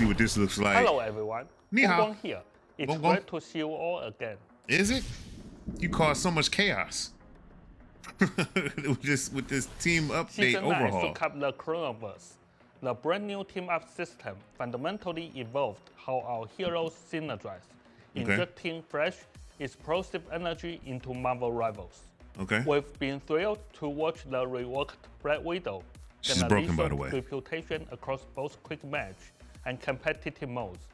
see what this looks like. Hello everyone, Ni hao. Bongbong here. It's Bongbong. great to see you all again. Is it? You caused so much chaos with this team update Season 9 overhaul. took up the Chronoverse. The brand new team-up system fundamentally evolved how our heroes synergize, injecting fresh, explosive energy into Marvel rivals. Okay. We've been thrilled to watch the reworked Black Widow She's broken, by the way. reputation across both quick match and competitive modes.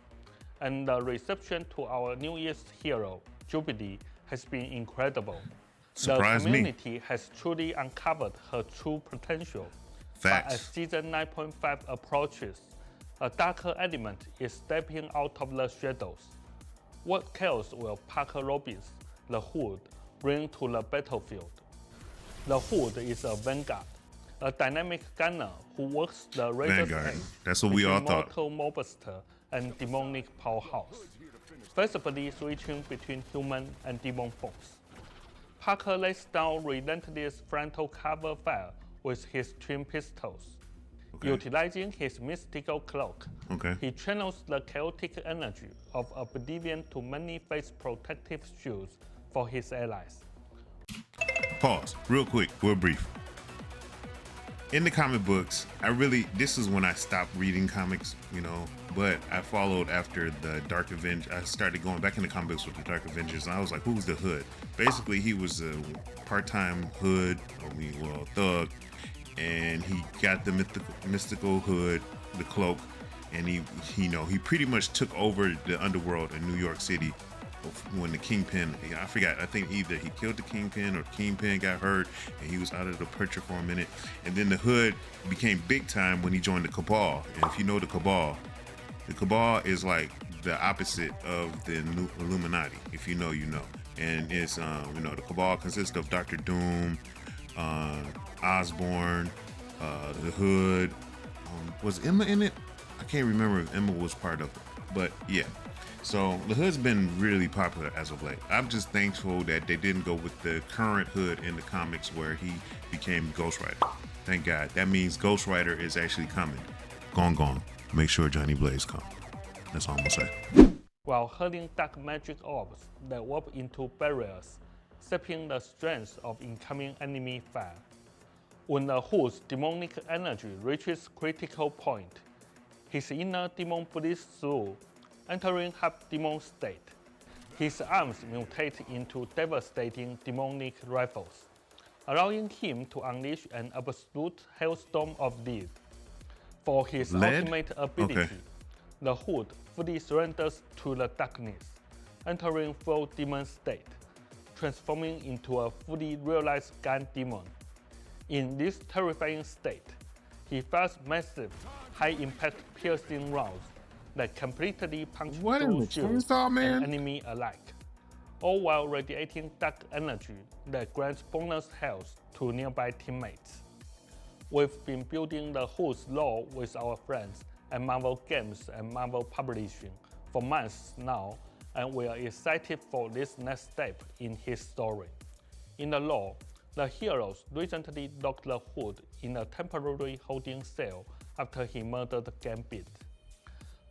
And the reception to our newest hero, Jubilee, has been incredible. Surprised the me. community has truly uncovered her true potential. Facts. But as season 9.5 approaches, a darker element is stepping out of the shadows. What chaos will Parker Robbins, the Hood, bring to the battlefield? The Hood is a Vanguard, a dynamic gunner who works the razor's Vanguard. edge That's what we all between thought. mortal mobster and demonic powerhouse, flexibly switching between human and demon forms. Parker lays down relentless frontal cover fire with his twin pistols. Okay. Utilizing his mystical cloak, Okay. he channels the chaotic energy of Oblivion to manifest protective shields for his allies. Pause, real quick, real brief. In the comic books, this is when I stopped reading comics, but I followed after the Dark Avengers. I started going back in the comic books with the Dark Avengers, and I was like, who's the Hood? Basically, he was a part-time Hood, thug, and he got the mystical hood, the cloak, and he pretty much took over the underworld in New York City when the Kingpin, I forgot, I think either he killed the Kingpin or Kingpin got hurt and he was out of the picture for a minute. And then the Hood became big time when he joined the Cabal. And if you know the Cabal is like the opposite of the Illuminati. If you know, you know. And it's, the Cabal consists of Dr. Doom, Osborn, the Hood. Was Emma in it? I can't remember if Emma was part of it, but yeah. So the Hood's been really popular as of late. I'm just thankful that they didn't go with the current Hood in the comics where he became Ghost Rider. Thank God. That means Ghost Rider is actually coming. Gone. Make sure Johnny Blaze come. That's all I'm gonna say. While hurling dark magic orbs that warp into barriers, sapping the strength of incoming enemy fire. When the Hood's demonic energy reaches critical point, his inner demon bleeds through, entering half-demon state. His arms mutate into devastating demonic rifles, allowing him to unleash an absolute hailstorm of lead. For his ultimate ability, the Hood fully surrenders to the darkness, entering full demon state, transforming into a fully realized gun demon. In this terrifying state, he fires massive, high-impact piercing rounds that completely punch through shields and enemy alike, all while radiating dark energy that grants bonus health to nearby teammates. We've been building the Hood's lore with our friends at Marvel Games and Marvel Publishing for months now, and we are excited for this next step in his story. In the lore, the heroes recently locked the Hood in a temporary holding cell after he murdered Gambit.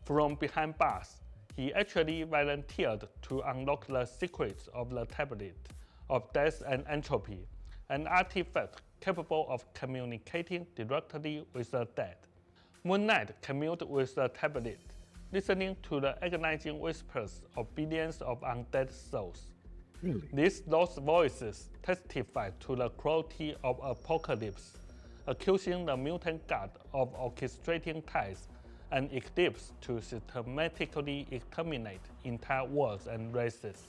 From behind bars, he actually volunteered to unlock the secrets of the Tablet of Death and Entropy, an artifact capable of communicating directly with the dead. Moon Knight communed with the Tablet, listening to the agonizing whispers of billions of undead souls. Really? These lost voices testify to the cruelty of Apocalypse, accusing the mutant god of orchestrating ties and Eclipse to systematically exterminate entire worlds and races.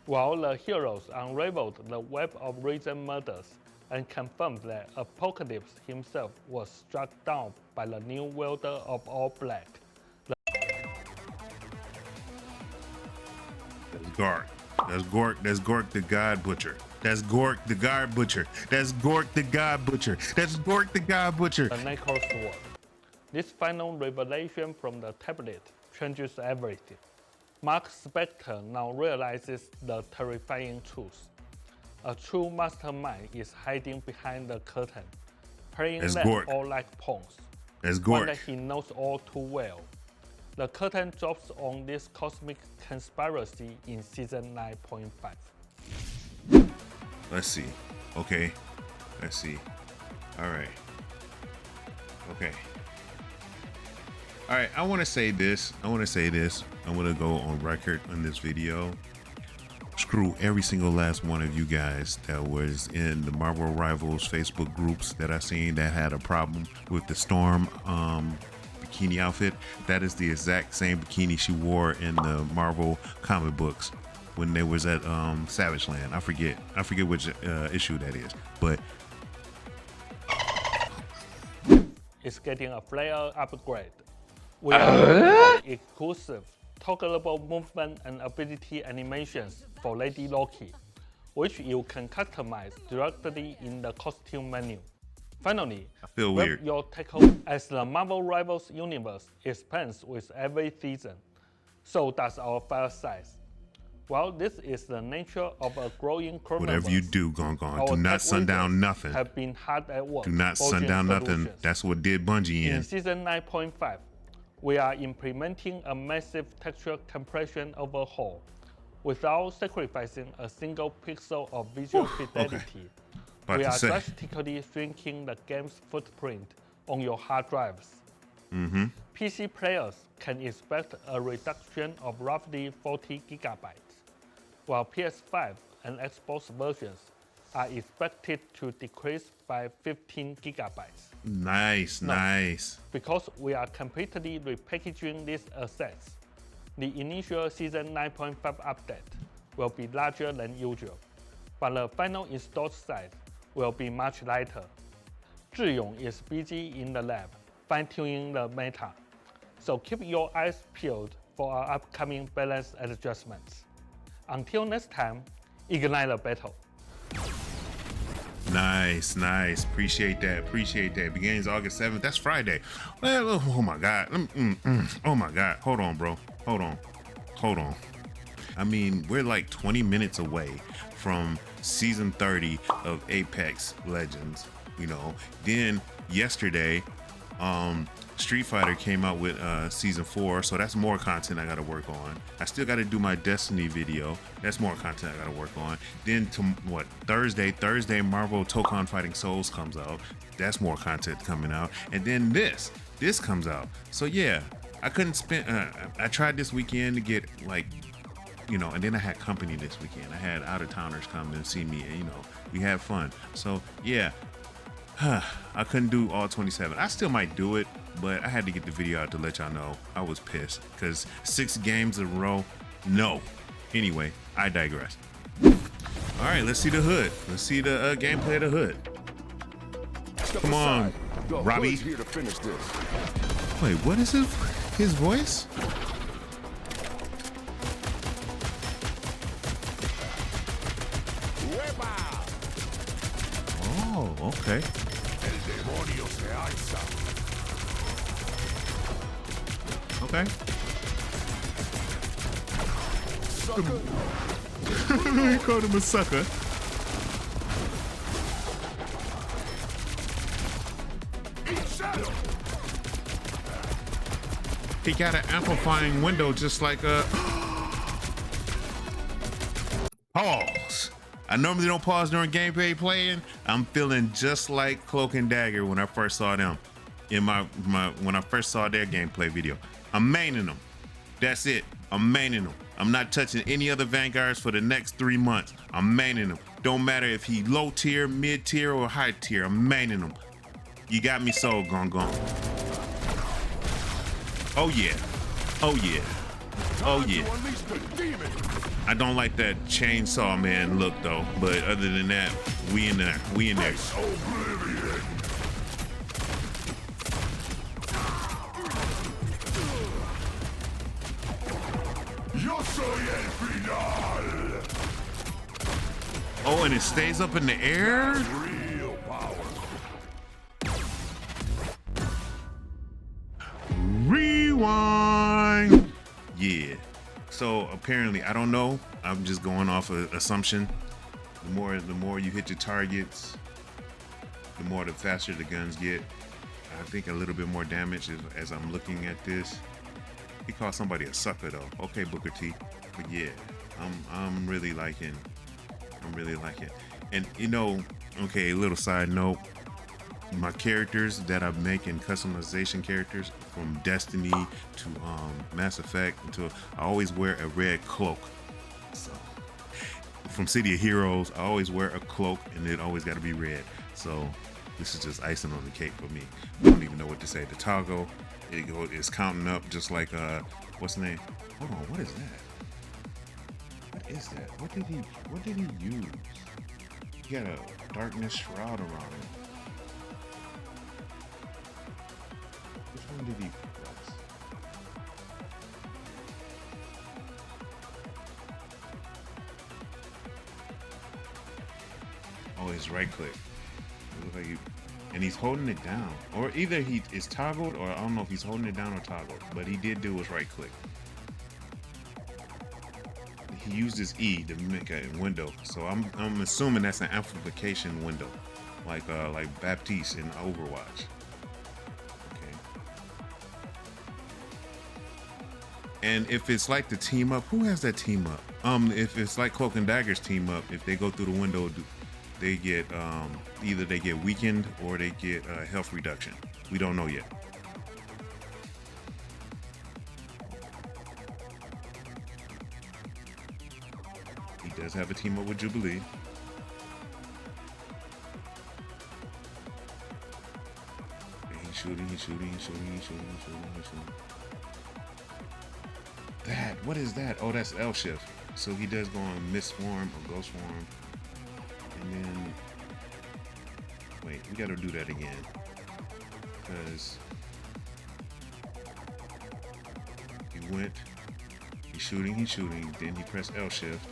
While the heroes unraveled the web of recent murders and confirmed that Apocalypse himself was struck down by the new wielder of all black. That's GORR. That's Gork the God Butcher. That's Gork the God Butcher. That's Gork the God Butcher. That's Gork the God Butcher. The Necro Sword. This final revelation from the Tablet changes everything. Mark Spector now realizes the terrifying truth. A true mastermind is hiding behind the curtain, playing them all like pawns. That's One Gork. that he knows all too well. The curtain drops on this cosmic conspiracy in season 9.5. Let's see. Okay. Let's see. All right. Okay. All right. I want to say this. I want to go on record on this video. Screw every single last one of you guys that was in the Marvel Rivals Facebook groups that I seen that had a problem with the Storm bikini outfit. That is the exact same bikini she wore in the Marvel comic books when they was at Savage Land. I forget which issue that is, but it's getting a flare upgrade. We are exclusive toggleable movement and ability animations for Lady Loki, which you can customize directly in the costume menu. Finally, I feel weird. Your takeover as the Marvel Rivals universe expands with every season. So does our file size. Well, this is the nature of a growing chronoverse. Whatever you do, Gong, do not sundown nothing. Have been hard at work. Do not sundown nothing. That's what did Bungie in. In season 9.5, we are implementing a massive texture compression overhaul without sacrificing a single pixel of visual fidelity. We are drastically shrinking the game's footprint on your hard drives. PC players can expect a reduction of roughly 40 gigabytes, while PS5 and Xbox versions are expected to decrease by 15 gigabytes. Nice. Because we are completely repackaging these assets, the initial season 9.5 update will be larger than usual, but the final installed size will be much lighter. Zhiyong is busy in the lab fine-tuning the meta, so keep your eyes peeled for our upcoming balance adjustments. Until next time, ignite the battle. Nice. Appreciate that. Begins August 7th. That's Friday. Well, oh my God. Oh my God. Hold on, bro. Hold on. I mean, we're like 20 minutes away from season 30 of Apex Legends. You know, then yesterday, Street Fighter came out with season 4, so that's more content I gotta work on. I still gotta do my Destiny video. That's more content I gotta work on. Then Thursday Marvel Tokon Fighting Souls comes out. That's more content coming out. And then this comes out. So yeah, I couldn't spend. I tried this weekend to get and then I had company this weekend. I had out of towners come and see me. And, we had fun. So yeah. I couldn't do all 27. I still might do it, but I had to get the video out to let y'all know I was pissed because 6 games in a row, no. Anyway, I digress. All right, let's see the hood. Let's see the gameplay of the hood. Come on, Robbie. Here to finish this. Wait, what is his voice? Oh, okay. Okay. He called him a sucker. He got an amplifying window just like a pause. I normally don't pause during gameplay playing. I'm feeling just like Cloak and Dagger when I first saw them in when I first saw their gameplay video. I'm maining them. That's it. I'm maining them. I'm not touching any other Vanguards for the next 3 months. I'm maining them. Don't matter if he low tier, mid tier, or high tier. I'm maining them. You got me sold, Gong. Oh yeah. I don't like that chainsaw man look though, but other than that, we in there. Oh, and it stays up in the air? Rewind. Yeah. So apparently, I don't know. I'm just going off of assumption. The more you hit your targets, the faster the guns get. I think a little bit more damage as I'm looking at this. He called somebody a sucker though. Okay, Booker T. But yeah, I'm really liking. And you know, okay, a little side note. My characters that I'm making, customization characters from Destiny to Mass Effect until I always wear a red cloak. So from City of Heroes, I always wear a cloak and it always got to be red. So this is just icing on the cake for me. I don't even know what to say. The toggle, it's counting up just like what's the name? Hold on, what is that? What is that? What did he use? He got a darkness shroud around him. Which one did he press? Oh, his right click. It looks like and he's holding it down. Or either he is toggled, or I don't know if he's holding it down or toggled. But he did do his right click. He used his E to make a window. So I'm assuming that's an amplification window. Like Baptiste in Overwatch. And if it's like the team up, who has that team up? If it's like Cloak and Dagger's team up, if they go through the window, they get either they get weakened or they get health reduction. We don't know yet. He does have a team up with Jubilee. And he's shooting. That, what is that? Oh, that's L shift. So he does go on mist form or ghost form. And then, wait, we gotta do that again. Because he went, he's shooting, then he pressed L shift.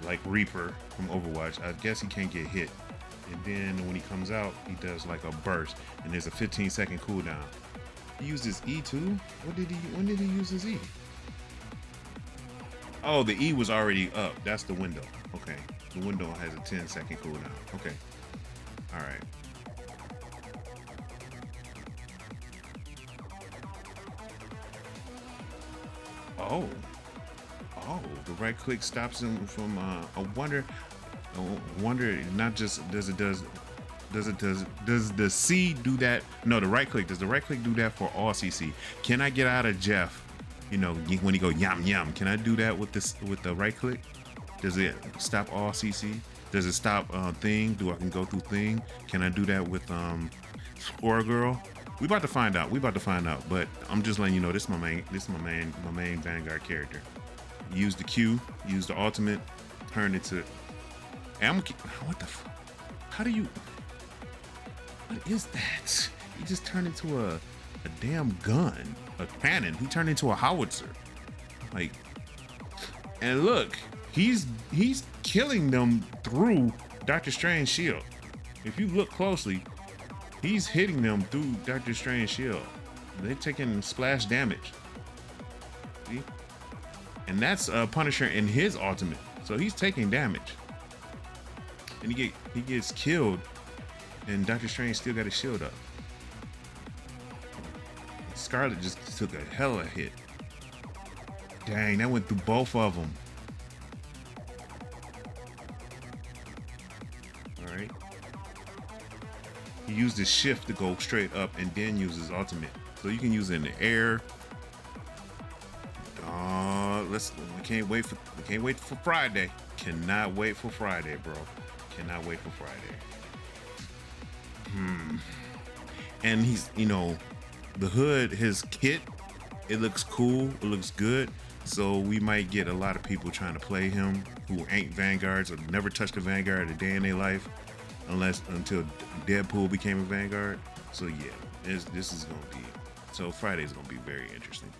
Like Reaper from Overwatch. I guess he can't get hit. And then when he comes out, he does like a burst. And there's a 15-second cooldown. He used his E too? When did he use his E? Oh, the E was already up. That's the window. Okay. The window has a 10-second cooldown. Okay. All right. Oh, the right click stops him from I wonder not just does the C do that? No, the right click. Does the right click do that for all CC? Can I get out of Jeff? You know, when he go yum yum, can I do that with the right click? Does it stop all CC? Does it stop thing? Do I can go through thing? Can I do that with Score Girl? We about to find out. But I'm just letting you know this is my main Vanguard character. Use the Q, use the ultimate, turn it to. What the? How do you? What is that? He just turned into a damn gun, a cannon. He turned into a howitzer. Like, and look, he's killing them through Doctor Strange's shield. If you look closely, he's hitting them through Doctor Strange's shield. They're taking splash damage. See? And that's Punisher in his ultimate. So he's taking damage. And he gets killed, and Doctor Strange still got his shield up. Scarlet just took a hella hit. Dang, that went through both of them. All right. He used his shift to go straight up, and then use his ultimate. So you can use it in the air. We can't wait for Friday. Cannot wait for Friday, bro. Cannot wait for Friday. And he's, you know, the hood, his kit, it looks cool, it looks good. So we might get a lot of people trying to play him who ain't Vanguards or never touched a Vanguard a day in their life, until Deadpool became a Vanguard. So yeah, this is gonna be. So Friday's gonna be very interesting.